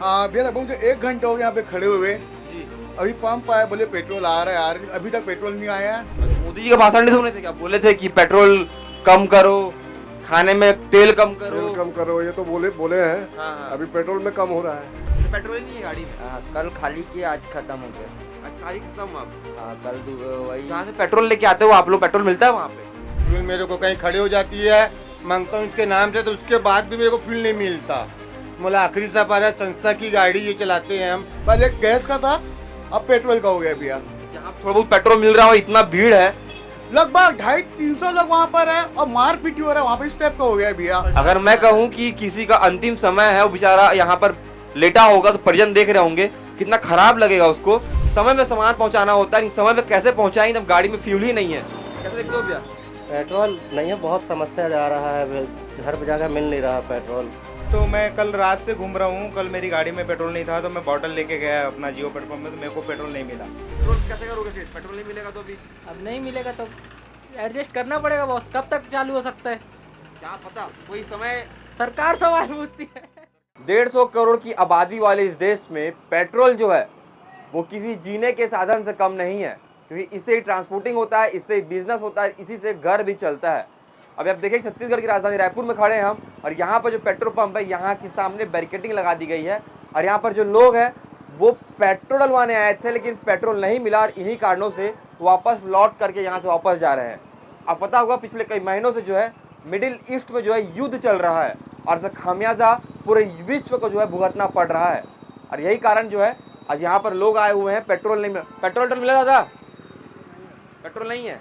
भैया लगभग मुझे 1 घंटा हो गया यहाँ पे खड़े हुए। जी। अभी पंप आया, बोले पेट्रोल आ रहा है, आ रहा है, अभी तक पेट्रोल नहीं आया है। मोदी जी का भाषण नहीं सुने थे क्या? बोले थे कि पेट्रोल कम करो, खाने में तेल कम करो। तेल कम करो, ये तो बोले बोले हैं। हाँ। अभी पेट्रोल में कम हो रहा है। पेट्रोल ही नहीं है गाड़ी में। कल खाली किया, आज खत्म हो गया। आज खाली खत्म अब। हाँ, कल वही जहाँ से पेट्रोल लेके आते हो आप लोग, पेट्रोल मिलता है वहाँ पे? फ्यूल मेरे को कहीं खड़ी हो जाती है, मांगता हूँ इसके नाम से, तो उसके बाद भी मेरे को फ्यूल नहीं मिलता। मतलब आखिरी सफर है, संस्था की गाड़ी ये चलाते हैं हम। पहले गैस का था, अब पेट्रोल का हो गया भैया। जहाँ थोड़ा बहुत पेट्रोल मिल रहा हो, इतना भीड़ है। लगभग 250-300 लोग वहाँ पर है और मार पीटी हो रहा है वहाँ पे, इस टाइप का हो गया भैया। अगर मैं कहूँ कि किसी का अंतिम समय है, वो बेचारा यहाँ पर लेटा होगा तो परिजन देख रहे होंगे, कितना खराब लगेगा उसको। समय में सामान पहुँचाना होता है, समय में कैसे पहुँचाएंगे जब गाड़ी में फ्यूल ही नहीं है? कैसे देखते हो भैया? पेट्रोल नहीं है, बहुत समस्या जा रहा है, हर जगह मिल नहीं रहा पेट्रोल। तो मैं कल रात से घूम रहा हूँ। कल मेरी गाड़ी में पेट्रोल नहीं था, तो मैं बॉटल लेके गया अपना जियो पेट्रोल में, तो मेरे को पेट्रोल नहीं मिला। पेट्रोल कैसे करोगे फिर? पेट्रोल नहीं मिलेगा तो अभी अब नहीं मिलेगा तो एडजस्ट करना पड़ेगा बॉस। कब तक चालू हो सकता है क्या पता, कोई समय। सरकार सवाल पूछती है। 150 करोड़ की आबादी वाले इस देश में पेट्रोल जो है वो किसी जीने के साधन से कम नहीं है, क्योंकि इससे ट्रांसपोर्टिंग होता है, इससे बिजनेस होता है, इसी से घर भी चलता है। अभी आप देखिए छत्तीसगढ़ की राजधानी रायपुर में खड़े हैं हम, और यहाँ पर जो पेट्रोल पंप है, यहाँ के सामने बैरिकेडिंग लगा दी गई है, और यहाँ पर जो लोग हैं वो पेट्रोल डलवाने आए थे, लेकिन पेट्रोल नहीं मिला और इन्हीं कारणों से वापस लौट करके यहाँ से वापस जा रहे हैं। अब पता होगा पिछले कई महीनों से जो है मिडिल ईस्ट में जो है युद्ध चल रहा है, और इसका खामियाजा पूरे विश्व को जो है भुगतना पड़ रहा है, और यही कारण जो है आज यहाँ पर लोग आए हुए हैं। पेट्रोल नहीं मिला। पेट्रोल मिला दादा? पेट्रोल नहीं है,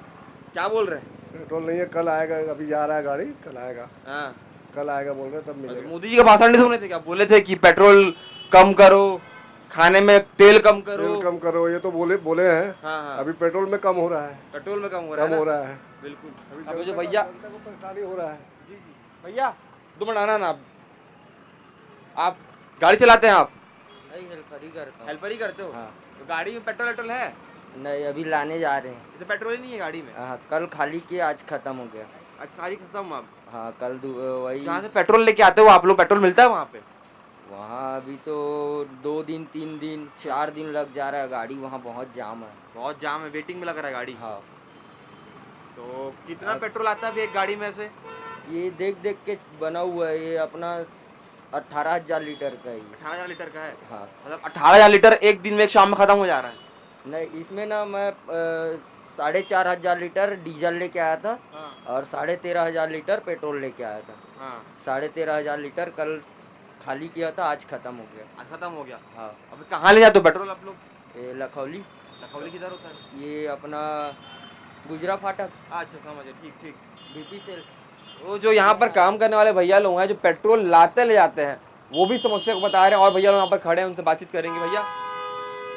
क्या बोल रहे हैं? पेट्रोल नहीं है, कल आएगा। अभी जा रहा है गाड़ी, कल आएगा। हाँ। कल आएगा बोल रहे, तब मिलेगा। मोदी जी का भाषण नहीं सुने थे क्या? बोले थे कि पेट्रोल कम करो, खाने में तेल कम करो। तेल कम करो, ये तो बोले बोले हैं। हाँ। अभी पेट्रोल में कम हो रहा है। पेट्रोल में कम हो रहा है कम हो ना? रहा है बिल्कुल। अभी जो भैया को परेशानी हो रहा है। भैया 2 मिनट आना ना। आप गाड़ी चलाते हैं? आप नहीं, हेल्पर ही करता हूँ। हेल्पर ही करते हो? हाँ। तो गाड़ी में पेट्रोल है? नहीं, अभी लाने जा रहे हैं। जैसे पेट्रोल ही नहीं है गाड़ी में। हाँ, कल खाली किया, आज खत्म हो गया। आज खाली खत्म अब। हाँ, कल वही। जहाँ से पेट्रोल लेके आते हो आप लोग, पेट्रोल मिलता है वहाँ पे? वहाँ अभी तो 2 दिन 3 दिन 4 दिन लग जा रहा है, गाड़ी वहाँ बहुत जाम है। बहुत जाम है, वेटिंग में लग रहा है गाड़ी। हाँ। तो कितना पेट्रोल आता है अभी एक गाड़ी में से? ये देख देख के बना हुआ है, ये अपना 18,000 लीटर का ही। 18,000 लीटर का है? हाँ। मतलब 18,000 लीटर एक दिन में, एक शाम में खत्म हो जा रहा है? नहीं, इसमें ना मैं 4,500 लीटर डीजल लेके आया था। हाँ। और 13,500 लीटर पेट्रोल लेके आया था। हाँ। 13,500 लीटर कल खाली किया था, आज खत्म हो गया। आज खत्म हो गया। हाँ। अभी कहाँ ले जाते हो पेट्रोल आप लोग? ये लखौली, लखौली किधर होता है? ये अपना गुजरा फाटक, अच्छा समझे, ठीक ठीक। BP cell. वो जो यहाँ पर काम करने वाले भैया लोग हैं जो पेट्रोल लाते ले जाते हैं, वो भी समस्या को बता रहे हैं, और भैया लोग यहाँ पर खड़े हैं, उनसे बातचीत करेंगे। भैया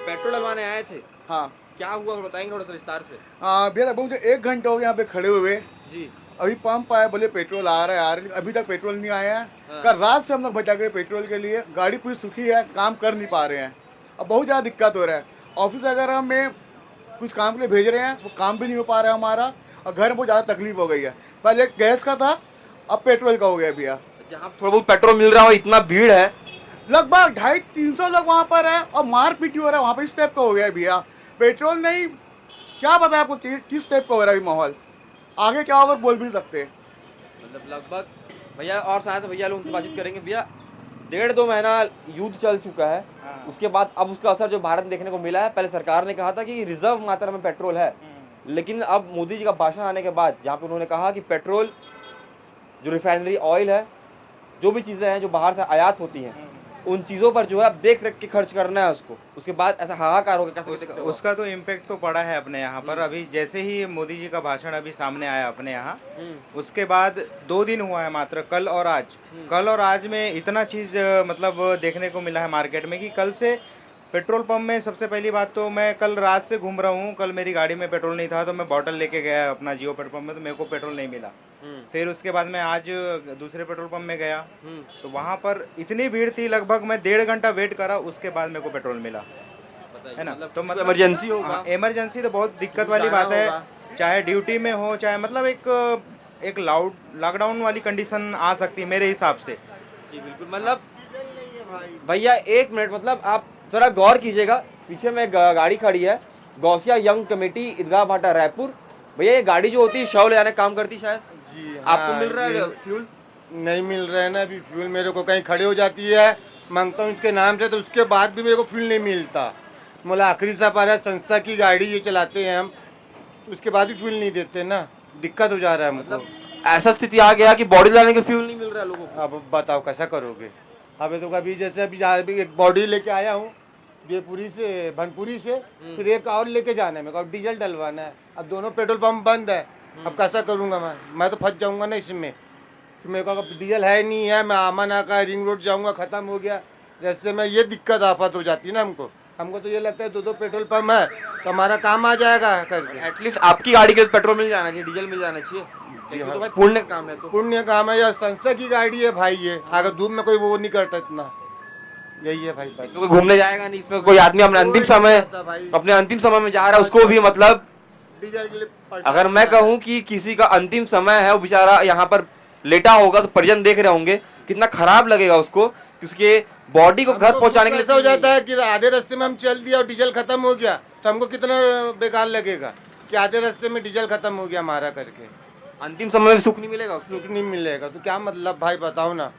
पेट्रोल डलवाने आए थे, हाँ क्या हुआ बताएंगे थोड़ा सा विस्तार से? भैया लगभग मुझे 1 घंटा हो गया यहाँ पे खड़े हुए। जी। अभी पंप आया, बोले पेट्रोल आ रहा है, आ रहा है, अभी तक पेट्रोल नहीं आया है। हाँ। कल रात से हम लोग भटक रहे पेट्रोल के लिए, गाड़ी पूरी सूखी है, काम कर नहीं पा रहे हैं। अब बहुत ज़्यादा दिक्कत हो रहा है। ऑफिस वगैरह में कुछ काम के लिए भेज रहे हैं, वो काम भी नहीं हो पा रहा है हमारा, और घर में बहुत ज़्यादा तकलीफ हो गई है। पहले गैस का था, अब पेट्रोल का हो गया भैया। जहाँ थोड़ा बहुत पेट्रोल मिल रहा हो, इतना भीड़ है। लगभग 250-300 लोग वहाँ पर है और मार पीटी हो रहा है वहाँ पे, इस टाइप का हो गया भैया। पेट्रोल नहीं, क्या बताया आपको किस टाइप का हो रहा है अभी माहौल। आगे क्या होगा बोल भी नहीं सकते। मतलब लगभग भैया और साथ भैया लोग उनसे बातचीत करेंगे। भैया 1.5-2 महीना युद्ध चल चुका है। हाँ। उसके बाद अब उसका असर जो भारत में देखने को मिला है। पहले सरकार ने कहा था कि रिजर्व मात्रा में पेट्रोल है, लेकिन अब मोदी जी का भाषण आने के बाद जहाँ पे उन्होंने कहा कि पेट्रोल, जो रिफाइनरी ऑयल है, जो भी चीज़ें हैं जो बाहर से आयात होती हैं, उन चीज़ों पर जो है अब देख रख के खर्च करना है उसको। उसके बाद ऐसा हाहाकार होगा, कैसे उसका तो इम्पेक्ट तो पड़ा है अपने यहाँ पर। अभी जैसे ही मोदी जी का भाषण अभी सामने आया अपने यहाँ, उसके बाद 2 दिन हुआ है मात्र, कल और आज। कल और आज में इतना चीज़ मतलब देखने को मिला है मार्केट में कि कल से पेट्रोल पंप में, सबसे पहली बात तो मैं कल रात से घूम रहा हूँ। कल मेरी गाड़ी में पेट्रोल नहीं था, तो मैं बॉटल लेके गया अपना जियो पेट्रोल पंप में, तो मेरे को पेट्रोल नहीं मिला। फिर उसके बाद मैं आज दूसरे पेट्रोल पंप में गया, तो वहाँ पर इतनी भीड़ थी, लगभग मैं 1.5 घंटा वेट करा, उसके बाद मेरे को पेट्रोल मिला, है ना। तो मतलब इमरजेंसी होगा। इमरजेंसी तो बहुत दिक्कत वाली बात है, चाहे ड्यूटी में हो, चाहे मतलब एक लॉकडाउन वाली कंडीशन आ सकती है मेरे हिसाब से। जी बिल्कुल। मतलब भैया एक मिनट, मतलब आप जरा गौर कीजिएगा, पीछे में गाड़ी खड़ी है, गौसिया यंग कमेटी ईदगाह भाटा रायपुर। भैया ये गाड़ी जो होती है शव ले जाने का काम करती शायद, जी आपको मिल रहा है फ्यूल? नहीं मिल रहा है ना अभी फ्यूल, मेरे को कहीं खड़े हो जाती है, मांगता हूँ इसके नाम से, तो उसके बाद भी मेरे को फ्यूल नहीं मिलता। मतलब आखिरी सफर संस्था की गाड़ी ये चलाते हैं हम, उसके बाद भी फ्यूल नहीं देते ना, दिक्कत हो जा रहा है हमको। ऐसा स्थिति आ गया कि बॉडी लाने के फ्यूल नहीं मिल रहा है लोगों को। अब बताओ कैसा करोगे। अभी तो कभी जैसे अभी एक बॉडी लेके आया हूँ जयपुरी से, भनपुरी से, फिर एक और लेके जाना है मेरे को, अब डीजल डलवाना है। अब दोनों पेट्रोल पंप बंद है, अब कैसा करूँगा मैं तो फंस जाऊँगा ना इसमें। तो मेरे को अब डीजल है नहीं है, मैं आमना का रिंग रोड जाऊँगा, ख़त्म हो गया रास्ते में, ये दिक्कत आफत हो जाती है ना हमको तो ये लगता है दो पेट्रोल पंप है तो हमारा काम आ जाएगा करके। एटलीस्ट आपकी गाड़ी के पेट्रोल मिल जाना चाहिए, डीजल मिल जाना चाहिए। जी हाँ। तो भाई पुण्य का काम है, तो पुण्य काम है, या संस्था की गाड़ी है भाई, ये अगर धूप में कोई वो नहीं करता इतना, यही है भाई। इसमें कोई घूमने जाएगा नहीं, इसमें कोई आदमी अपने अंतिम समय में जा रहा है, उसको भी मतलब डीजल के लिए अगर मैं कहूँ कि किसी का अंतिम समय है, वो बेचारा यहाँ पर लेटा होगा, तो परिजन देख रहे होंगे, कितना खराब लगेगा उसको कि उसके बॉडी को घर पहुंचाने के लिए ऐसा हो जाता है कि आधे रास्ते में हम चल दिया और डीजल खत्म हो गया, तो हमको कितना बेकार लगेगा कि आधे रास्ते में डीजल खत्म हो गया हमारा करके। अंतिम समय में सुख नहीं मिलेगा उसको। सुख नहीं मिलेगा तो क्या मतलब भाई, बताओ ना।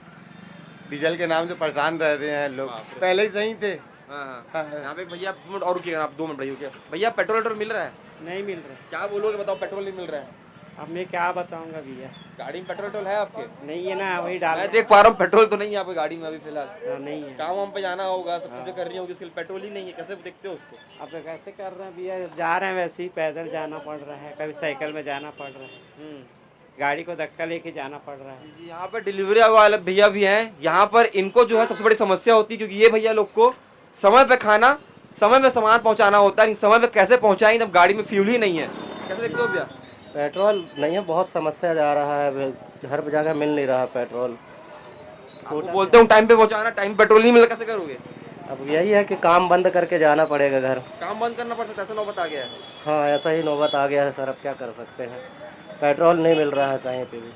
डीजल के नाम से परेशान रह रहे हैं लोग, पहले ही सही थे। यहाँ पे भैया और रुकिएगा आप 2 मिनट रुकिए भैया, पेट्रोल मिल रहा है? नहीं मिल रहा। क्या बोलोगे, बताओ, पेट्रोल नहीं मिल रहा है? अब मैं क्या बताऊंगा भैया, गाड़ी में पेट्रोल है आपके? नहीं है ना, वही डाल। मैं देख पा रहा हूँ पेट्रोल तो नहीं है आपकी गाड़ी में अभी फिलहाल। नहीं है। काम वाम पे जाना होगा, सब चीजें करनी होगी, उसके लिए पेट्रोल ही नहीं है, कैसे देखते हो उसको? अब कैसे कर रहे हैं भैया, जा रहे हैं वैसे ही, पैदल जाना पड़ रहा है, कभी साइकिल में जाना पड़ रहा है, गाड़ी को धक्का लेके जाना पड़ रहा है। यहाँ पर डिलीवरी वाले भैया भी हैं, यहाँ पर इनको जो है सबसे बड़ी समस्या होती है, क्योंकि ये भैया लोग को समय पे खाना, समय पे सामान पहुँचाना होता है, समय पे कैसे पहुँचाएंगे जब गाड़ी में फ्यूल ही नहीं है? कैसे देखते हो भैया? पेट्रोल नहीं है, बहुत समस्या जा रहा है, हर जगह मिल नहीं रहा पेट्रोल। आपको बोलते हूँ टाइम पे पहुँचाना, टाइम पेट्रोल नहीं मिला, कैसे करोगे? अब यही है कि काम बंद करके जाना पड़ेगा घर। काम बंद करना पड़ता है, ऐसा नौबत आ गया है। हाँ ऐसा ही नौबत आ गया है सर, अब क्या कर सकते हैं, पेट्रोल नहीं मिल रहा है कहीं पे भी।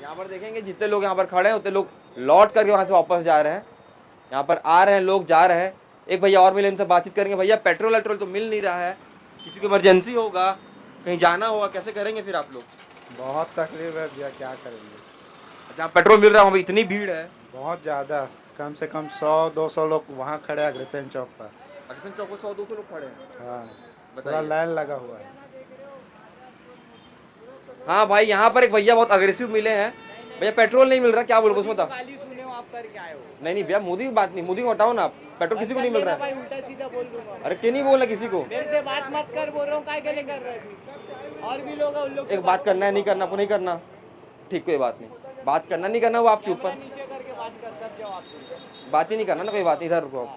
यहाँ पर देखेंगे जितने लोग यहाँ पर खड़े हैं उतने लोग लौट करके वहाँ से वापस जा रहे हैं, यहाँ पर आ रहे हैं लोग, जा रहे हैं। एक भैया और मिले, इनसे बातचीत करेंगे। भैया पेट्रोल तो मिल नहीं रहा है, किसी को इमरजेंसी होगा, कहीं जाना होगा, कैसे करेंगे फिर आप लोग? बहुत तकलीफ है भैया, क्या करेंगे। जहाँ पेट्रोल मिल रहा है वहाँ इतनी भीड़ है, बहुत ज़्यादा, कम से कम 100-200 लोग वहाँ खड़े हैं अग्रसेन चौक पर। अग्रसेन चौक पर 100-200 लोग खड़े हैं। हाँ बताइए। पूरा लाइन लगा हुआ है। हाँ भाई, यहाँ पर एक भैया बहुत अग्रेसिव मिले हैं। भैया पेट्रोल नहीं मिल रहा, क्या बोलो, बता। नहीं नहीं भैया, मोदी की बात नहीं, मोदी को हटाओ ना, पेट्रोल किसी को नहीं मिल रहा है। उल्टा सीधा बोल दूंगा। अरे क्यों नहीं बोलना किसी को? मेरे से बात मत कर, बोल रहा हूँ, काय के लिए कर रहा है? और भी लोग हैं, उन लोग एक बात करना है, नहीं करना आपको, नहीं करना, ठीक, कोई बात नहीं, बात करना नहीं करना वो आपके ऊपर, नीचे करके बात कर, सब जवाब दे। बात ही नहीं करना ना, कोई बात नहीं, इधर रुको।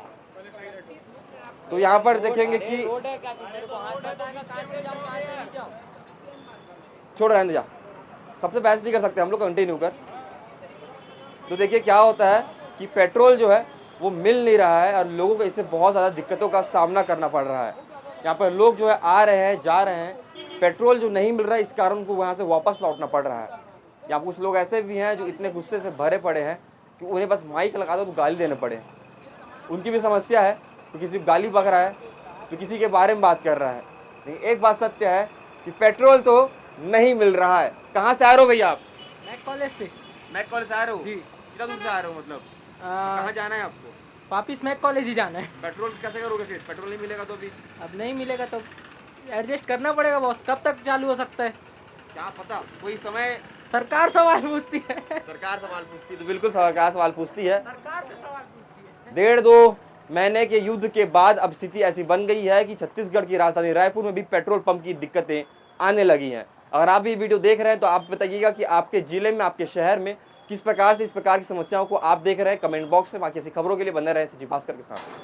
तो यहाँ पर देखेंगे कि रोड है क्या, मेरे को हाथ बताएगा कहाँ से जाऊँ, कहाँ से नहीं जाऊँ? छोड़ रहने जा, सबसे बहस नहीं कर सकते हम लोग, कंटिन्यू कर। तो देखिए क्या होता है कि पेट्रोल जो है वो मिल नहीं रहा है और लोगों को इससे बहुत ज़्यादा दिक्कतों का सामना करना पड़ रहा है। यहाँ पर लोग जो है आ रहे हैं, जा रहे हैं, पेट्रोल जो नहीं मिल रहा है इस कारण उनको वहाँ से वापस लौटना पड़ रहा है। यहाँ कुछ लोग ऐसे भी हैं जो इतने गुस्से से भरे पड़े हैं कि उन्हें बस माइक लगा दो तो गाली देने पड़े। उनकी भी समस्या है, तो किसी गाली बक रहा है तो किसी के बारे में बात कर रहा है। लेकिन एक बात सत्य है कि पेट्रोल तो नहीं मिल रहा है। कहाँ से आ रहे हो भैया आप? मैक कॉलेज से। मैक कॉलेज से आ रहे हो जी। कितना दूर से आ रहे हो, मतलब कहाँ जाना है आपको? वापिस मैक कॉलेज ही जाना है। पेट्रोल कैसे करोगे फिर? पेट्रोल नहीं मिलेगा तो भी? अब नहीं मिलेगा तो एडजस्ट करना पड़ेगा बॉस, कब तक चालू हो सकता है क्या पता, कोई समय सरकार सवाल पूछती है। सरकार सवाल पूछती है, तो बिल्कुल सरकार सवाल पूछती है। सरकार से सवाल पूछती है। 1.5-2 महीने के युद्ध के बाद अब स्थिति ऐसी बन गई है कि छत्तीसगढ़ की राजधानी रायपुर में भी पेट्रोल पंप की दिक्कतें आने लगी हैं। अगर आप भी वीडियो देख रहे हैं तो आप बताइएगा कि आपके जिले में, आपके शहर में किस प्रकार से इस प्रकार की समस्याओं को आप देख रहे हैं। कमेंट बॉक्स में बाकी ऐसी खबरों के लिए बने रहे सचिव भास्कर के साथ।